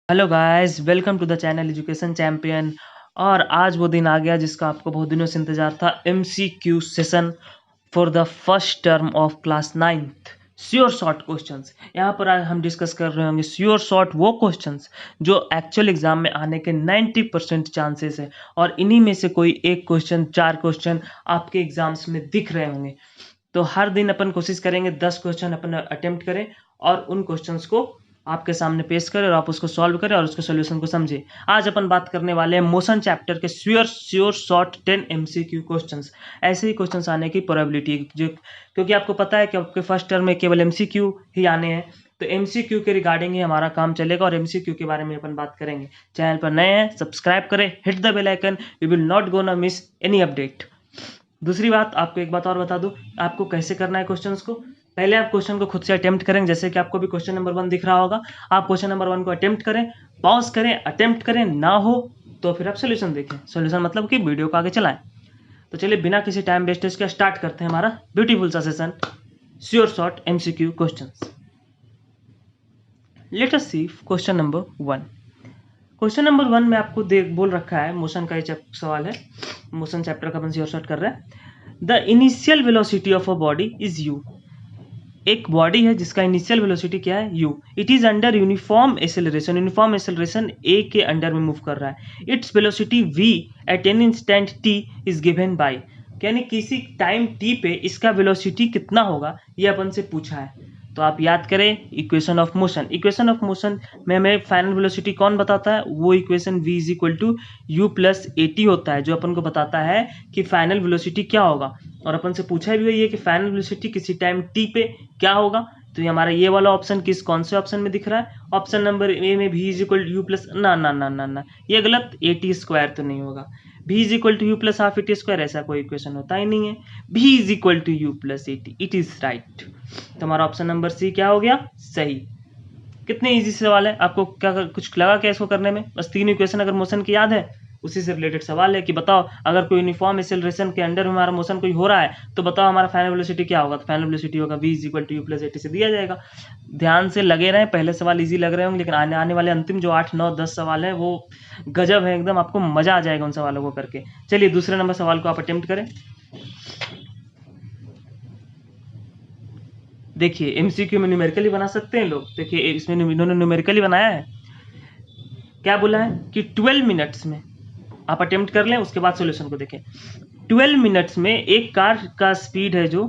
Hello guys, welcome to the channel education champion. और आज वो दिन आ गया जिसका आपको बहुत दिनों से इंतजार था। MCQ session for the first term of class 9th। Sure short questions यहाँ पर आज हम डिस्कस कर रहे होंगे। श्योर शॉर्ट वो क्वेश्चंस जो एक्चुअल एग्जाम में आने के 90% चांसेस है, और इन्हीं में से कोई एक क्वेश्चन, 4 क्वेश्चन आपके एग्जाम्स में दिख रहे होंगे। तो हर दिन अपन कोशिश करेंगे 10 क्वेश्चन अपन अटेम्प्ट करें और उन क्वेश्चंस को आपके सामने पेश करें और आप उसको सॉल्व करें और उसके सॉल्यूशन को समझें। आज अपन बात करने वाले हैं मोशन चैप्टर के श्योर शॉर्ट 10 एमसीक्यू क्वेश्चंस। ऐसे ही क्वेश्चंस आने की प्रोबेबिलिटी जो, क्योंकि आपको पता है कि आपके फर्स्ट टर्म में केवल एमसीक्यू ही आने हैं, तो एमसीक्यू के रिगार्डिंग ही हमारा काम चलेगा और एमसीक्यू के बारे में अपन बात करेंगे। चैनल पर नए हैं, सब्सक्राइब करें, hit the bell icon, we will not gonna miss any update. दूसरी बात, आपको एक बात और बता दूं, आपको कैसे करना है क्वेश्चंस को। पहले आप क्वेश्चन को खुद से अटेम्प्ट करें, जैसे कि आपको भी क्वेश्चन नंबर 1 दिख रहा होगा। आप क्वेश्चन नंबर 1 को अटेम्प्ट करें, पॉज करें, अटेम्प्ट करें, ना हो तो फिर आप सोल्यूशन देखें। सोल्यूशन मतलब कि वीडियो को आगे चलाएं। तो चलिए बिना किसी टाइम वेस्टेज के स्टार्ट करते हैं हमारा ब्यूटीफुल सा session, sure short MCQ questions. Let us see question number 1। Question number 1 में आपको बोल रखा है, मोशन का ये सवाल है, मोशन चैप्टर का अपन श्योर शॉर्ट कर रहे हैं। The initial velocity of a body is U. एक बॉडी है जिसका इनिशियल वेलोसिटी क्या है, u। It is under uniform acceleration. Uniform acceleration a के अंडर में मूव कर रहा है। Its velocity v at an instant t is given by, यानी किसी टाइम t पे इसका वेलोसिटी कितना होगा ये अपन से पूछा है। तो आप याद करें equation of motion. Equation of motion में हमें फाइनल वेलोसिटी कौन बताता है, वो equation v is equal to U plus A T होता है, जो अपन को बताता है कि फाइनल वेलोसिटी क्या होगा। और अपन से पूछा भी है कि फाइनल वेलोसिटी किसी टाइम t पे क्या होगा। तो ये हमारा ये वाला ऑप्शन कौन से ऑप्शन में दिख रहा है, ऑप्शन नंबर ए में v is equal to U plus, ना ना ना ना ना, ये गलत, ए टी स्क्वायर तो नहीं होगा। v is equal to U plus half A T square, ऐसा कोई इक्वेशन होता ही नहीं है। v is equal to U plus A T, it is right. तो हमारा ऑप्शन नंबर सी क्या हो गया, सही। कितने इजी सवाल है, आपको क्या कुछ लगा क्या इसको करने में? बस 3 इक्वेशन अगर मोशन की याद है, उसी से रिलेटेड सवाल है कि बताओ अगर कोई यूनिफॉर्म एक्सेलरेशन के अंडर में हमारा मोशन कोई हो रहा है तो बताओ हमारा फाइनल वेलोसिटी क्या होगा। तो फाइनल वेलोसिटी होगा v is equal to U plus A T से दिया जाएगा। ध्यान से लगे रहें, पहले सवाल इजी लग रहे होंगे, लेकिन आने वाले अंतिम जो 8 9 10 सवाल है वो गजब है एकदम, आपको मजा आ जाएगा उन सवालों को करके। चलिए दूसरे नंबर सवाल को आप अटेम्प्ट करें। देखिए एमसीक्यू में न्यूमेरिकली बना सकते हैं लोग। देखिए इसमें इन्होंने न्यूमेरिकली बनाया है। क्या बोला है कि 12 मिनट्स में आप अटेम्प्ट कर लें, उसके बाद सॉल्यूशन को देखें। 12 मिनट्स में एक कार का स्पीड है, जो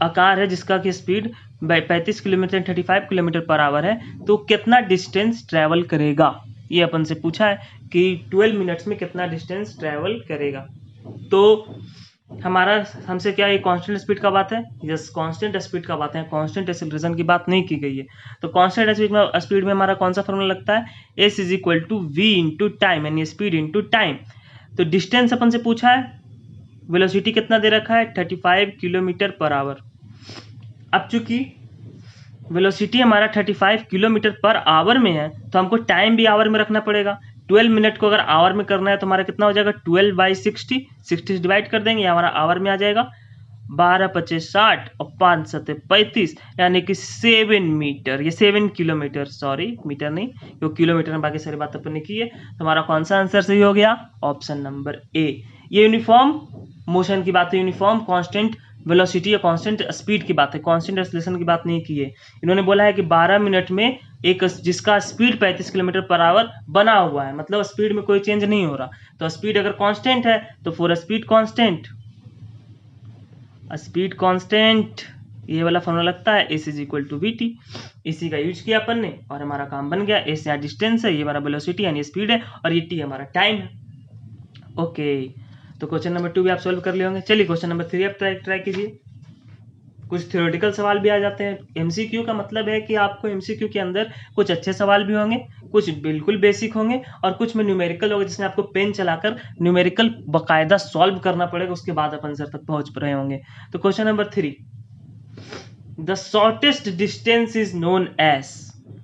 कार है जिसका की speed 35 kilometre 35 kilometre per hour है, तो कितना डिस्टेंस ट्रैवल करेगा, ये अपन से पूछा है कि 12 मिनट्स में कितना डिस्टेंस ट्रैवल करेगा। तो हमारा हमसे क्या, ये कांस्टेंट स्पीड का बात है, यस कांस्टेंट स्पीड का बात है, कांस्टेंट एक्सेलरेशन की बात नहीं की गई है। तो कांस्टेंट स्पीड में हमारा कौन सा फॉर्मूला लगता है, S is equal to V into time, यानी स्पीड इंटू टाइम। तो डिस्टेंस अपन से पूछा है, वेलोसिटी कितना दे रखा है 35 किलोमीटर पर आवर। अब चूंकि वेलोसिटी हमारा 35 किलोमीटर पर आवर में है, तो हमको टाइम भी आवर में रखना पड़ेगा। 12 मिनट को अगर आवर में करना है तो हमारा कितना हो जाएगा, 12/60, 60 से डिवाइड कर देंगे, हमारा आवर में आ जाएगा 12×5 = 60 और 5×7 = 35, यानी कि 7 मीटर, ये 7 किलोमीटर, सॉरी मीटर नहीं, क्योंकि किलोमीटर में बाकी सारी बात अपन ने की है। तो हमारा कौन सा आंसर सही हो गया, ऑप्शन नंबर ए। ये यूनिफॉर्म मोशन की बात है, यूनिफॉर्म कांस्टेंट वेलोसिटी या कांस्टेंट स्पीड की बात है, कांस्टेंट एक्सेलरेशन की बात नहीं की है। इन्होंने बोला है कि 12 मिनट में एक जिसका स्पीड 35 किलोमीटर पर आवर बना हुआ है, मतलब स्पीड में कोई चेंज नहीं हो रहा। तो स्पीड अगर कांस्टेंट है तो for speed constant, speed constant, ये वाला फॉर्मूला लगता है S is equal to V T. इसी का यूज किया अपन ने और हमारा काम बन गया। एस यहाँ डिस्टेंस है, ये हमारा वेलोसिटी यानी स्पीड है, और ये टी हमारा टाइम है। ओके, तो क्वेश्चन नंबर 2 भी आप सॉल्व कर लिए होंगे। चलिए क्वेश्चन नंबर 3 आप ट्राई कीजिए। कुछ थ्योरेटिकल सवाल भी आ जाते हैं। एमसीक्यू का मतलब है कि आपको एमसीक्यू के अंदर कुछ अच्छे सवाल भी होंगे, कुछ बिल्कुल बेसिक होंगे, और कुछ में न्यूमेरिकल होगा जिसमें आपको पेन चलाकर न्यूमेरिकल बकायदा सॉल्व करना पड़ेगा, उसके बाद अपन आंसर तक पहुंच रहे होंगे। तो question number 3, the shortest distance is known as.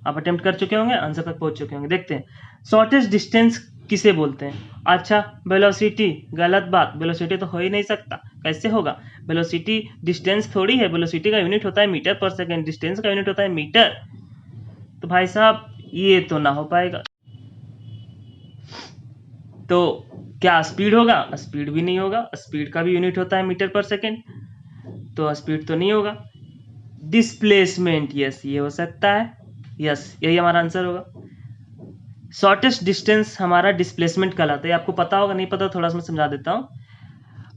आप अटेम्प्ट कर चुके होंगे, आंसर तक पहुंच चुके होंगे। देखते हैं शॉर्टेस्ट डिस्टेंस किसे बोलते हैं। अच्छा वेलोसिटी, गलत बात, वेलोसिटी तो हो ही नहीं सकता, कैसे होगा, वेलोसिटी डिस्टेंस थोड़ी है, वेलोसिटी का यूनिट होता है मीटर पर सेकेंड, डिस्टेंस का यूनिट होता है मीटर। तो भाई साहब ये तो ना हो पाएगा। तो क्या स्पीड होगा? स्पीड भी नहीं होगा, स्पीड का भी यूनिट होता है मीटर पर सेकेंड, तो स्पीड तो नहीं होगा। डिस्प्लेसमेंट, यस ये हो सकता है, यस यही हमारा आंसर होगा। शॉर्टेस्ट डिस्टेंस हमारा डिस्प्लेसमेंट कहलाता है, आपको पता होगा, नहीं पता थोड़ा सा मैं समझा देता हूँ।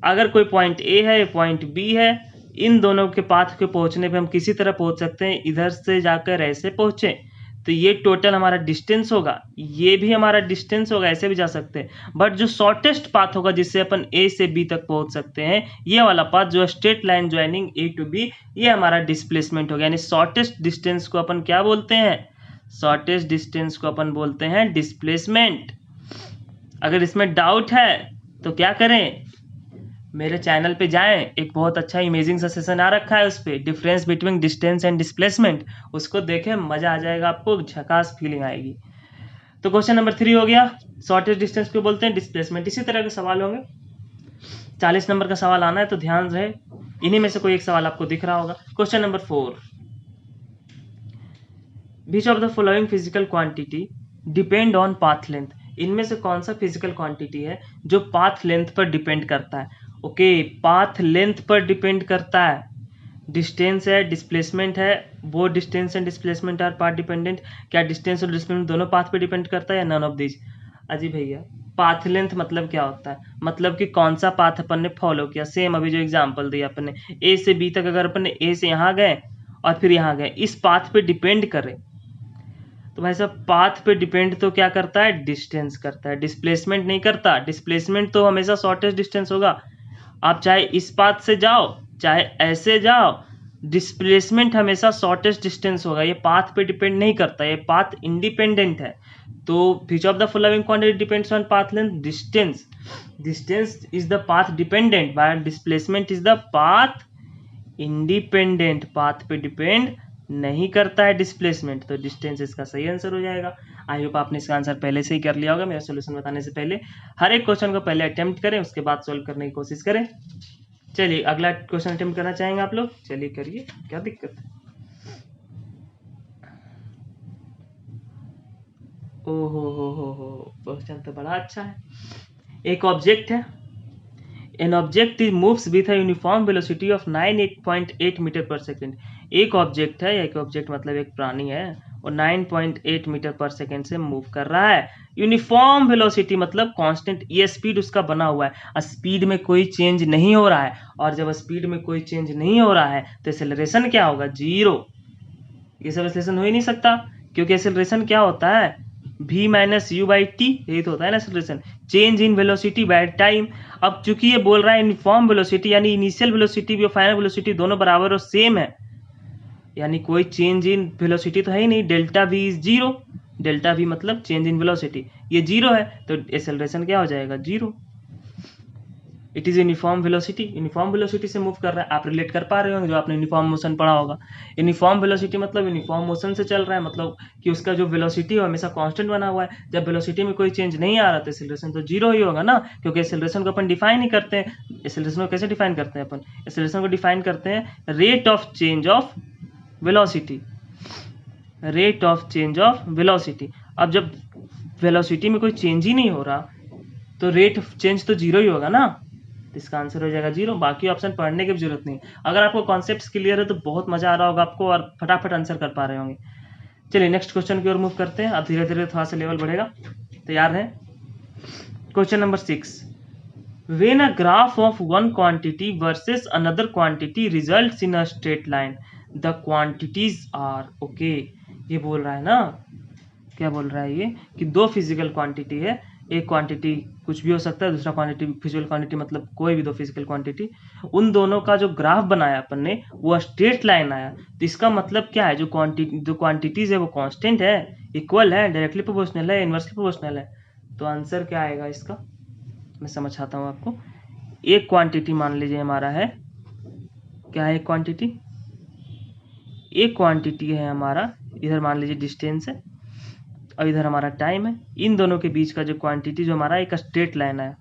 अगर कोई पॉइंट ए है, पॉइंट बी है, इन दोनों के पाथ के पहुंचने पे हम किसी तरह पहुंच सकते हैं, इधर से जाकर ऐसे पहुंचे, तो ये टोटल हमारा डिस्टेंस होगा, ये भी हमारा डिस्टेंस होगा, ऐसे भी जा सकते हैं। बट जो शॉर्टेस्ट पाथ होगा जिससे अपन ए से बी तक पहुंच सकते हैं, ये वाला पाथ जो straight line joining A to B, ये हमारा डिस्प्लेसमेंट होगा। यानी शॉर्टेस्ट डिस्टेंस को अपन क्या बोलते हैं? शॉर्टेस्ट डिस्टेंस को अपन बोलते हैं डिस्प्लेसमेंट। अगर इसमें डाउट है तो क्या करें, मेरे चैनल पे जाएं, एक बहुत अच्छा इमेजिंग सा सेशन आ रखा है उस पर, difference between distance and displacement, उसको देखें, मजा आ जाएगा आपको, झकास फीलिंग आएगी। तो क्वेश्चन नंबर 3 हो गया, शॉर्टेस्ट डिस्टेंस को बोलते हैं डिस्प्लेसमेंट। इसी तरह के सवाल होंगे, 40 नंबर का सवाल आना है, तो ध्यान रहे, इन्हीं में से कोई एक सवाल आपको दिख रहा होगा। Question number 4, which of the following physical quantity depend on path length? इनमें से कौन सा फिजिकल क्वांटिटी है जो पाथ लेंथ पर डिपेंड करता है? ओके, पाथ लेंथ पर डिपेंड करता है। डिस्टेंस है, डिस्प्लेसमेंट है, वो distance and displacement our path dependent. क्या डिस्टेंस और डिस्प्लेसमेंट दोनों पाथ पे डिपेंड करता है या नन ऑफ दिस? अजी भैया, पाथ लेंथ मतलब क्या होता है? मतलब कि कौन सा पाथ अपन ने फॉलो किया। सेम अभी जो एग्जांपल दिया अपन ने, ए से बी तक, अगर अपन ने ए से यहाँ गए और फिर यहाँ गए, इस पाथ पे डिपेंड करें, तो भाई साहब पाथ पे डिपेंड तो क्या करता है? डिस्टेंस करता है, डिस्प्लेसमेंट नहीं करता। डिस्प्लेसमेंट तो हमेशा शॉर्टेस्ट डिस्टेंस होगा, आप चाहे इस पाथ से जाओ चाहे ऐसे जाओ, डिस्प्लेसमेंट हमेशा शॉर्टेस्ट डिस्टेंस होगा, ये पाथ पे डिपेंड नहीं करता, ये पाथ इंडिपेंडेंट है। तो विच of the following quantity depends on path length? Distance. Distance is the path dependent, bye displacement is the path independent, path पे डिपेंड नहीं करता है डिस्प्लेसमेंट, तो डिस्टेंस इसका सही आंसर हो जाएगा। आई होप आपने इसका आंसर पहले से ही कर लिया होगा। मेरा सोल्यूशन बताने से पहले हर एक क्वेश्चन को पहले अटेम्प्ट करें, उसके बाद सोल्व करने की कोशिश करें। चलिए अगला क्वेश्चन अटेम्प्ट करना चाहेंगे आप लोग? चलिए करिए, क्या दिक्कत है। हो क्वेश्चन तो बड़ा अच्छा है। एक ऑब्जेक्ट है, an object moves with a uniform velocity of 98.8 metre per second. एक ऑब्जेक्ट है, एक ऑब्जेक्ट मतलब एक प्राणी है, और 9.8 मीटर पर सेकेंड से मूव कर रहा है। यूनिफॉर्म वेलोसिटी मतलब कांस्टेंट, ये स्पीड उसका बना हुआ है, स्पीड में कोई चेंज नहीं हो रहा है, और जब स्पीड में कोई चेंज नहीं हो रहा है तो एक्सेलरेशन क्या होगा? 0। ये सब एक्सेलरेशन हो ही नहीं सकता, क्योंकि एक्सेलरेशन क्या होता है? v minus you by T, यही तो होता है ना acceleration, change in velocity by time. अब चूंकि ये बोल रहा है यूनिफॉर्म वेलोसिटी, यानी इनिशियल वेलोसिटी भी और फाइनल वेलोसिटी दोनों बराबर और सेम है, यानी कोई चेंज इन वेलोसिटी तो है ही नहीं। Delta we is 0, delta we मतलब चेंज इन वेलोसिटी, ये 0 है, तो एक्सेलरेशन क्या हो जाएगा? 0। It is uniform velocity, uniform velocity से मूव कर रहा है। आप रिलेट कर पा रहे होंगे जो आपने यूनिफॉर्म मोशन पढ़ा होगा। यूनिफॉर्म वेलोसिटी मतलब यूनिफॉर्म मोशन से चल रहा है, मतलब कि उसका जो वेलोसिटी है हमेशा कांस्टेंट बना हुआ है। जब वेलोसिटी में कोई चेंज नहीं आ रहा तो एक्सेलरेशन तो 0 ही होगा ना, क्योंकि एक्सेलरेशन को अपन डिफाइन ही करते हैं। एक्सेलरेशन को कैसे डिफाइन करते हैं अपन? एक्सेलरेशन को डिफाइन करते हैं rate of change of velocity, rate of change of velocity. अब जब वेलोसिटी में कोई चेंज ही नहीं हो रहा तो रेट ऑफ चेंज तो 0 ही होगा ना, तो इसका आंसर हो जाएगा 0। बाकी ऑप्शन पढ़ने की जरूरत नहीं। अगर आपको कॉन्सेप्ट्स क्लियर है तो बहुत मजा आ रहा होगा आपको, और फटाफट आंसर कर पा रहे होंगे। चलिए नेक्स्ट क्वेश्चन की ओर मूव करते हैं, अब धीरे धीरे थोड़ा सा लेवल बढ़ेगा। तैयार है? Question number 6, when a graph of one quantity versus another quantity results in a straight line, the quantities are, okay, ये बोल रहा है ना, क्या बोल रहा है ये, कि दो फिजिकल क्वांटिटी है, एक क्वांटिटी कुछ भी हो सकता है, दूसरा क्वांटिटी फिजिकल क्वांटिटी मतलब कोई भी दो फिजिकल क्वांटिटी, उन दोनों का जो ग्राफ बनाया अपन ने वो स्ट्रेट लाइन आया। तो इसका मतलब क्या है? जो क्वांटिटीज है वो कांस्टेंट है, इक्वल है, डायरेक्टली प्रोपोर्शनल है, इनवर्सली प्रोपोर्शनल है। तो आंसर क्या आएगा इसका, मैं समझाता हूँ आपको। एक क्वांटिटी मान लीजिए हमारा है, क्या है एक क्वांटिटी? एक क्वांटिटी है हमारा, इधर मान लीजिए डिस्टेंस है और इधर हमारा टाइम है। इन दोनों के बीच का जो क्वांटिटी जो हमारा एक स्ट्रेट लाइन आया,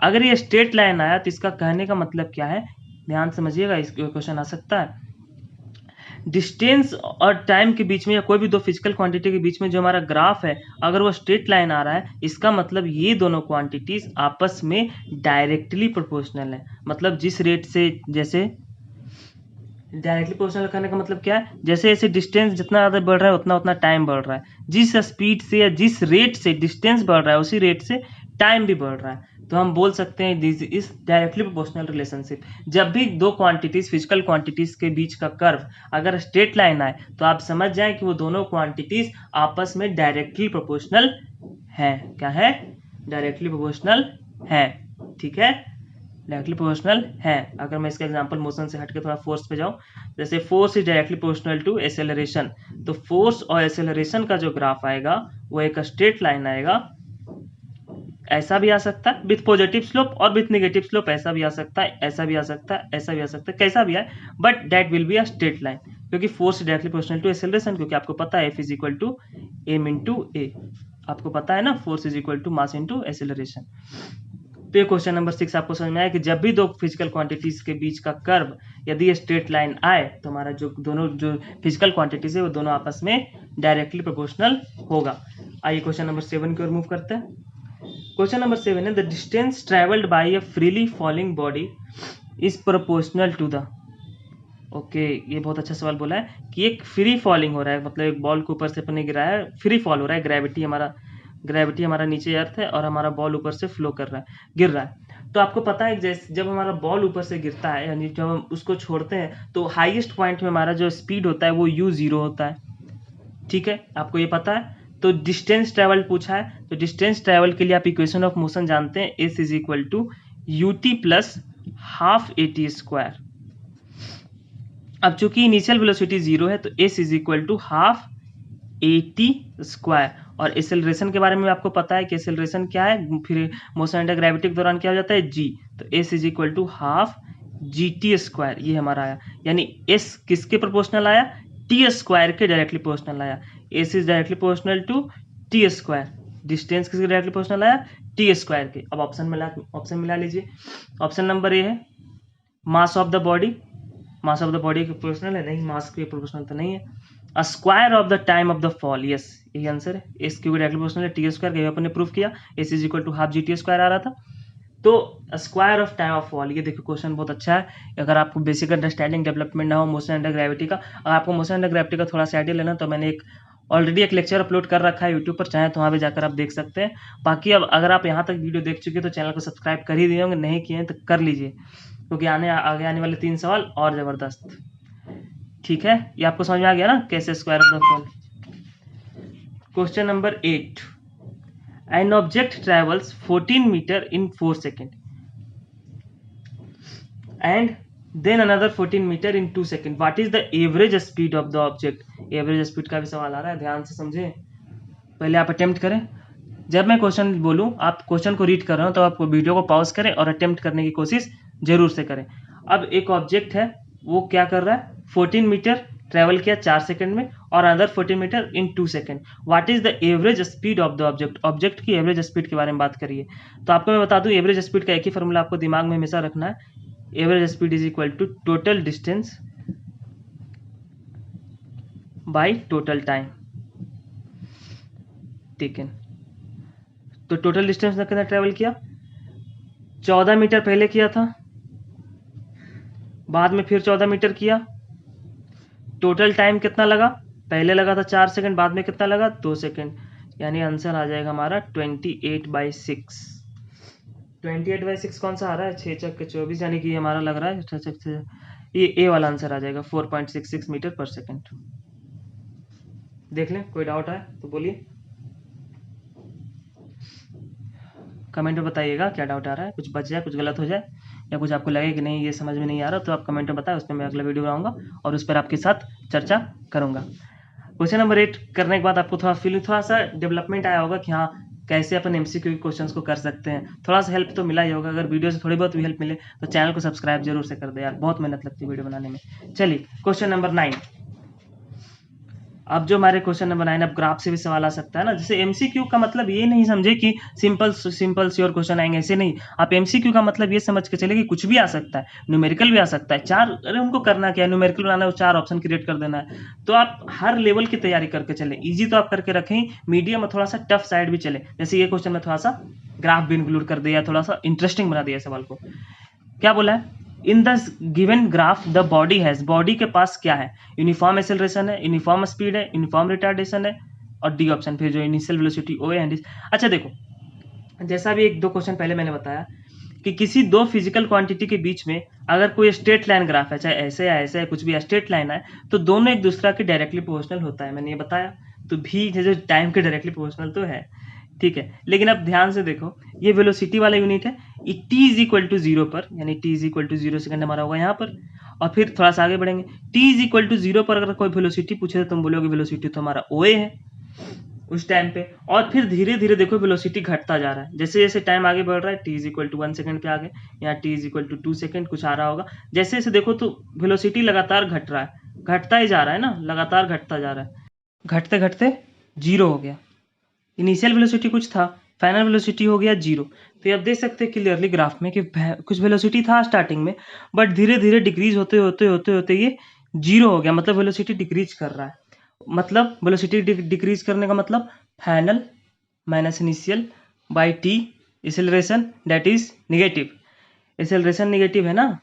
अगर ये स्ट्रेट लाइन आया तो इसका कहने का मतलब क्या है? ध्यान समझिएगा, इस क्वेश्चन आ सकता है। डिस्टेंस और टाइम के बीच में या कोई भी दो फिजिकल क्वांटिटी के बीच में जो हमारा ग्राफ है, अगर वो स्ट्रेट लाइन आ रहा है, इसका मतलब ये दोनों क्वांटिटीज आपस में डायरेक्टली प्रोपोर्शनल है। मतलब जिस रेट से, जैसे डायरेक्टली प्रोपोर्शनल करने का मतलब क्या है, जैसे जैसे डिस्टेंस जितना ज़्यादा बढ़ रहा है उतना उतना टाइम बढ़ रहा है। जिस स्पीड से या जिस रेट से डिस्टेंस बढ़ रहा है उसी रेट से टाइम भी बढ़ रहा है। तो हम बोल सकते हैं this is directly proportional relationship. जब भी दो क्वांटिटीज फिजिकल क्वांटिटीज के बीच का कर्व अगर स्ट्रेट लाइन आए तो आप समझ जाएं कि वो दोनों क्वांटिटीज आपस में डायरेक्टली प्रोपोर्शनल हैं। क्या है? डायरेक्टली प्रोपोर्शनल है। ठीक है, डायरेक्टली प्रोपोर्शनल है। अगर मैं इसका एग्जांपल मोशन से हटके थोड़ा फोर्स पे जाऊं, जैसे force is directly proportional to acceleration, तो फोर्स और एक्सेलरेशन का जो ग्राफ आएगा वो एक स्ट्रेट लाइन आएगा। ऐसा भी आ सकता है विथ पॉजिटिव स्लोप और विथ नेगेटिव स्लोप, ऐसा भी आ सकता है, ऐसा भी आ सकता है, ऐसा भी आ सकता है, कैसा भी आए, but that will be a straight line, क्योंकि force directly proportional to acceleration, क्योंकि आपको पता है F is equal to M into A. आपको पता है ना, force is equal to mass into acceleration. तो ये क्वेश्चन नंबर 6 आपको समझ में आया कि जब भी दो फिजिकल क्वांटिटीज के बीच का कर्व यदि स्ट्रेट लाइन आए तो हमारा जो दोनों जो फिजिकल क्वांटिटीज है वो दोनों आपस में डायरेक्टली प्रोपोर्शनल होगा। आइए क्वेश्चन नंबर 7 की ओर मूव करते हैं। क्वेश्चन नंबर 7 है the distance travelled by a freely falling body is proportional to the. Okay, ये बहुत अच्छा सवाल बोला है कि एक फ्री फॉलिंग हो रहा है, मतलब एक बॉल को ऊपर से अपने गिराया है, फ्री फॉल हो रहा है, ग्रेविटी हमारा नीचे अर्थ है और हमारा बॉल ऊपर से फ्लो कर रहा है, गिर रहा है। तो आपको पता है जैसे जब हमारा बॉल ऊपर से गिरता है, यानी जब हम उसको छोड़ते हैं तो हाईएस्ट पॉइंट में हमारा जो स्पीड होता है वो u0 होता है। ठीक है, आपको ये पता है। तो डिस्टेंस ट्रेवल पूछा है, तो डिस्टेंस ट्रेवल के लिए आप इक्वेशन ऑफ मोशन जानते हैं, s is equal to ut plus half at square. अब चूंकि इनिशियल वेलोसिटी 0 है तो s is equal to half at square. और एक्सेलरेशन के बारे में आपको पता है कि एक्सेलरेशन क्या है, फिर मोशन अंडर ग्रेविटी के दौरान क्या हो जाता है, g। तो s is equal to half gt square, ये हमारा आया। यानी s किसके प्रोपोर्शनल आया, t स्क्वायर के डायरेक्टली प्रोपोर्शनल आया। s is directly proportional to t square. Distance किसके डायरेक्टली प्रोपोर्शनल आया, t स्क्वायर के। अब ऑप्शन मिला लीजिए। ऑप्शन नंबर ए है mass of the body. Mass of the body के प्रोपोर्शनल है? नहीं, मास के प्रोपोर्शनल तो नहीं है। A square of the time of the fall, yes यही आंसर है। एस क्योंकि डायरेक्टली प्रोपोर्शनल है टी स्क्वायर, अपन ने प्रूफ किया। S is equal to half G T square आ रहा था। तो square of time of fall, ये देखिए क्वेश्चन बहुत अच्छा है। अगर आपको बेसिक अंडरस्टैंडिंग डेवलपमेंट ना हो मोशन अंडर ग्रेविटी का, अगर आपको मोशन अंडर ग्रेविटी का थोड़ा सा आइडिया लेना, तो मैंने ऑलरेडी एक लेक्चर अपलोड कर रखा है यूट्यूब पर, चाहे तो वहाँ पे जाकर आप देख सकते हैं। बाकी अब अगर आप यहाँ तक वीडियो देख चुके तो चैनल को सब्सक्राइब कर ही दिए होंगे, नहीं किए हैं तो कर लीजिए, क्योंकि आगे आने वाले 3 सवाल और ज़बरदस्त। ठीक है, ये आपको समझ में आ गया ना कैसे square of the fall. Question number 8, an object travels 14 metre in 4 second and then another 14 metre in 2 second, what is the average speed of the object. Average speed का भी सवाल आ रहा है, ध्यान से समझें, पहले आप अटेम्प्ट करें। जब मैं क्वेश्चन बोलूं, आप क्वेश्चन को रीड कर रहे हो तो आप वीडियो को पॉज करें और अटेम्प्ट करने की कोशिश जरूर से करें। अब एक ऑब्जेक्ट है, वो क्या कर रहा है, 14 मीटर ट्रेवल किया 4 सेकंड में और other 14 metre in 2 second. What is the average speed of the object. Object की एवरेज स्पीड के बारे में बात करिए। तो आपको मैं बता दूं, एवरेज स्पीड का एक ही फॉर्मूला आपको दिमाग में हमेशा रखना है, average speed is equal to total distance by total time taken. तो टोटल डिस्टेंस ने कितना ट्रेवल किया, 14 मीटर पहले किया था, बाद में फिर 14 मीटर किया। टोटल टाइम कितना लगा, पहले लगा था 4 सेकंड, बाद में कितना लगा, 2 सेकंड। यानी आंसर आ जाएगा हमारा 28/6। 28/6 कौन सा आ रहा है, 6 चक 24, यानी कि हमारा लग रहा है ये ए वाला आंसर आ जाएगा, 4.66 मीटर पर सेकंड। देख लें, कोई डाउट है तो बोलिए, कमेंट में बताइएगा क्या डाउट आ रहा है, कुछ बच जाए, कुछ गलत हो जाए, या कुछ आपको लगे कि नहीं ये समझ में नहीं आ रहा, तो आप कमेंट में बताएं, उस पर मैं अगला वीडियो बनाऊंगा और उस पर आपके साथ चर्चा करूंगा। क्वेश्चन नंबर 8 करने के बाद आपको थोड़ा सा डेवलपमेंट आया होगा कि हाँ कैसे अपन एमसीक्यू के क्वेश्चंस को कर सकते हैं, थोड़ा सा हेल्प तो मिला ही होगा। अगर वीडियो से थोड़ी बहुत भी हेल्प मिले तो चैनल को सब्सक्राइब जरूर से कर दे यार, बहुत मेहनत लगती है वीडियो बनाने में। चलिए क्वेश्चन नंबर 9, अब जो हमारे क्वेश्चन नंबर 9, अब ग्राफ से भी सवाल आ सकता है ना। जैसे एमसीक्यू का मतलब ये नहीं समझे कि सिंपल श्योर क्वेश्चन आएंगे, ऐसे नहीं। आप एमसीक्यू का मतलब ये समझ के चले कि कुछ भी आ सकता है, न्यूमेरिकल भी आ सकता है। चार, अरे उनको करना क्या है, न्यूमेरिकल बनाना है, 4 ऑप्शन क्रिएट कर देना है। तो आप हर लेवल की तैयारी करके चले। ईजी तो आप करके रखें, मीडियम और थोड़ा सा टफ साइड भी चले। जैसे ये क्वेश्चन में थोड़ा सा ग्राफ भी इंक्लूड कर दिया, थोड़ा सा इंटरेस्टिंग बना दिया सवाल को। क्या बोला है, in the given graph the body has, body के पास क्या है, यूनिफॉर्म एक्सेलरेशन है, यूनिफॉर्म स्पीड है, यूनिफॉर्म रिटार्डेशन है, और डी ऑप्शन फिर जो इनिशियल वेलोसिटी ओ है। अच्छा देखो, जैसा भी 1-2 क्वेश्चन पहले मैंने बताया कि किसी दो फिजिकल क्वांटिटी के बीच में अगर कोई स्ट्रेट लाइन ग्राफ है, चाहे ऐसे या ऐसे है, कुछ भी स्ट्रेट लाइन है, तो दोनों एक दूसरा के डायरेक्टली प्रोपोर्शनल होता है, मैंने ये बताया। तो भी जो टाइम के डायरेक्टली प्रोपोर्शनल तो है, ठीक है। लेकिन अब ध्यान से देखो, ये वेलोसिटी वाला यूनिट है, टी इज इक्वल टू 0 पर, यानी T is equal to 0 second हमारा होगा यहाँ पर। और फिर थोड़ा सा आगे बढ़ेंगे, टी इज इक्वल टू 0 पर अगर कोई वेलोसिटी पूछे तो तुम बोलोगे वेलोसिटी तो हमारा ओए है उस टाइम पे। और फिर धीरे धीरे देखो वेलोसिटी घटता जा रहा है, जैसे जैसे टाइम आगे बढ़ रहा है, T is equal to 1 second पे आ गए, यहाँ T is equal to 2 second कुछ आ रहा होगा। जैसे जैसे देखो तो वेलोसिटी लगातार घट रहा है, घटता ही जा रहा है ना, लगातार घटता जा रहा है, घटते घटते 0 हो गया। इनिशियल वेलोसिटी कुछ था, फाइनल वेलोसिटी हो गया 0। तो ये आप देख सकते हैं क्लियरली ग्राफ में कि कुछ वेलोसिटी था स्टार्टिंग में, बट धीरे धीरे डिक्रीज होते होते होते होते ये 0 हो गया, मतलब वेलोसिटी डिक्रीज कर रहा है। मतलब वेलोसिटी डिक्रीज करने का मतलब final minus initial by T, acceleration that is negative. Acceleration negative है ना,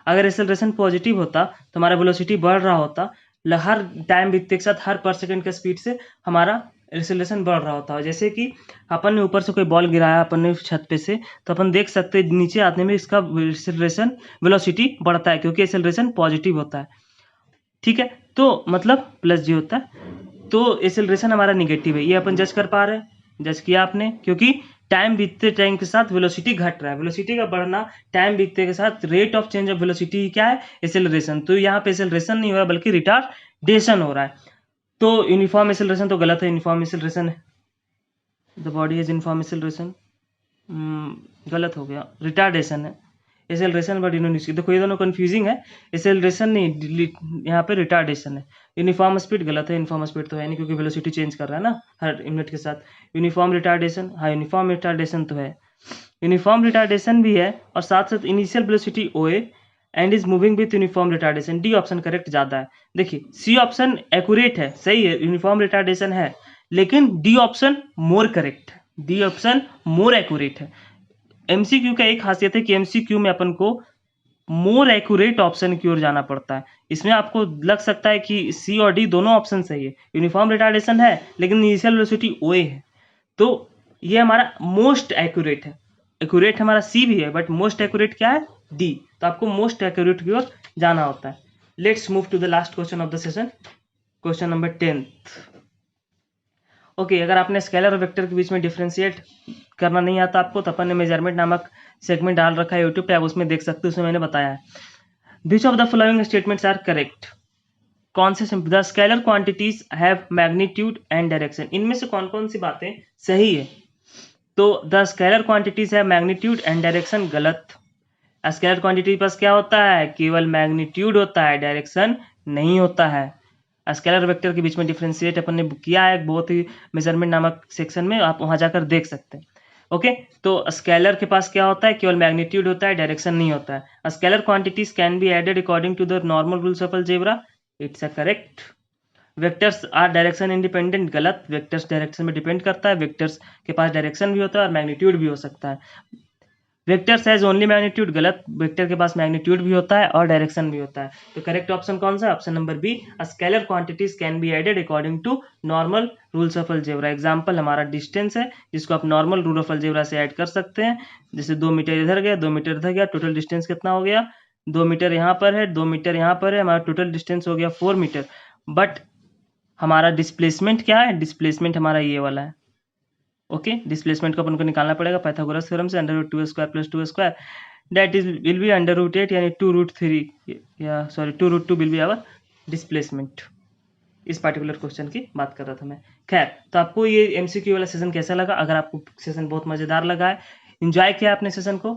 अगर एक्सेलरेशन पॉजिटिव होता तो हमारा वेलोसिटी बढ़ रहा होता, हर टाइम बीतते के साथ हर पर सेकंड के स्पीड से हमारा एक्सेलरेशन बढ़ रहा होता है। जैसे कि अपन ने ऊपर से कोई बॉल गिराया अपन ने छत पे से, तो अपन देख सकते हैं नीचे आने में इसका एक्सेलरेशन वेलोसिटी बढ़ता है, क्योंकि एक्सेलरेशन पॉजिटिव होता है, ठीक है। तो मतलब प्लस जी होता है, तो एक्सेलरेशन हमारा निगेटिव है, ये अपन जज कर पा रहे हैं, जज किया आपने, क्योंकि टाइम बीतते टाइम के साथ वेलोसिटी घट रहा है, वेलोसिटी का बढ़ना टाइम बीतते के साथ, rate of change of velocity क्या है, एक्सेलरेशन। तो यहाँ पे एक्सेलरेशन नहीं हो रहा बल्कि रिटार्डेशन हो रहा है। तो यूनिफॉर्म एक्सेलरेशन तो गलत है, यूनिफॉर्म एक्सेलरेशन है, the body is uniform acceleration, गलत हो गया, रिटार्डेशन है। एक्सेलरेशन बट यूनिफॉर्म, देखो ये दोनों कंफ्यूजिंग है, एक्सेलरेशन नहीं, यहाँ पे रिटार्डेशन है। यूनिफॉर्म स्पीड गलत है, यूनिफॉर्म स्पीड तो है नहीं क्योंकि वेलोसिटी चेंज कर रहा है ना हर यूनिट के साथ। यूनिफॉर्म रिटार्डेशन, हाँ यूनिफॉर्म रिटार्डेशन तो है, यूनिफॉर्म रिटार्डेशन भी है, और साथ साथ initial velocity O and is moving with uniform retardation, D option correct ज़्यादा है। देखिए सी ऑप्शन एक्यूरेट है, सही है, यूनिफॉर्म रिटार्डेशन है, लेकिन डी ऑप्शन मोर करेक्ट है, डी ऑप्शन मोर एक्यूरेट है। एमसीक्यू का एक खासियत है कि एमसीक्यू में अपन को मोर एक्यूरेट ऑप्शन की ओर जाना पड़ता है। इसमें आपको लग सकता है कि सी और डी दोनों ऑप्शन सही है, यूनिफॉर्म रिटार्डेशन है लेकिन इनिशियल वेलोसिटी ओए है, तो ये हमारा मोस्ट एक्यूरेट है। एक्यूरेट हमारा सी भी है बट मोस्ट एक्यूरेट क्या है, डी। तो आपको मोस्ट एक्यूरेट की ओर जाना होता है। Let's move to the last question of the session, question number 10th। Okay, अगर आपने स्केलर और वेक्टर के बीच में डिफ्रेंशिएट करना नहीं आता आपको, तो अपन ने मेजरमेंट नामक सेगमेंट डाल रखा है यूट्यूब पे, आप उसमें देख सकते हो, उसमें मैंने बताया है। Which of the following statements are correct, कौन से the scalar quantities have magnitude and direction, इनमें से कौन कौन सी बातें सही है। तो the scalar quantities have magnitude and direction गलत। स्केलर क्वांटिटी पास क्या होता है, केवल मैग्नीट्यूड होता है, डायरेक्शन नहीं होता है। स्केलर वेक्टर के बीच में डिफ्रेंशिएट अपन ने किया है बहुत ही मेजरमेंट नामक सेक्शन में, आप वहां जाकर देख सकते हैं। ओके, तो स्केलर के पास क्या होता है, केवल मैग्नीट्यूड होता है, डायरेक्शन नहीं होता है। Scalar quantities can be added according to the normal rules of algebra, it's a correct. Vectors are direction independent, गलत, वेक्टर्स डायरेक्शन में डिपेंड करता है, वेक्टर्स के पास डायरेक्शन भी होता है और मैग्नीट्यूड भी हो सकता है। वेक्टर्स हैज ओनली मैग्नीट्यूड, गलत, वेक्टर के पास मैग्नीट्यूड भी होता है और डायरेक्शन भी होता है। तो करेक्ट ऑप्शन कौन सा है, option number B, scalar quantities can be added according to normal rules of algebra. Example हमारा डिस्टेंस है जिसको आप नॉर्मल रूल ऑफ अलजेब्रा से ऐड कर सकते हैं, जैसे 2 मीटर इधर गया, 2 मीटर इधर गया, टोटल डिस्टेंस कितना हो गया, 2 मीटर यहाँ पर है, 2 मीटर यहाँ पर है, हमारा टोटल डिस्टेंस हो गया 4 मीटर। बट हमारा डिस्प्लेसमेंट क्या है, डिस्प्लेसमेंट हमारा ये वाला है। ओके, डिस्प्लेसमेंट को अपन को निकालना पड़ेगा पाइथागोरस थ्योरम से, √2 square plus 2 square that is will be √8 यानी 2√3 या sorry 2√2 will be our displacement. इस पार्टिकुलर क्वेश्चन की बात कर रहा था मैं। खैर, तो आपको ये MCQ वाला सेशन कैसा लगा, अगर आपको सेशन बहुत मजेदार लगा है, एंजॉय किया आपने सेशन को,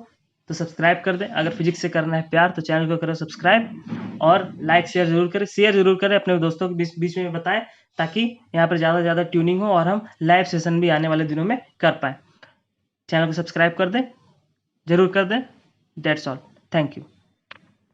तो सब्सक्राइब कर दें। अगर फिजिक्स से करना है प्यार तो चैनल को करें सब्सक्राइब, और लाइक शेयर जरूर करें, शेयर जरूर करें अपने दोस्तों के बीच में बताएं, ताकि यहाँ पर ज़्यादा से ज़्यादा ट्यूनिंग हो और हम लाइव सेशन भी आने वाले दिनों में कर पाएँ। चैनल को सब्सक्राइब कर दें, जरूर कर दें। That's all, thank you.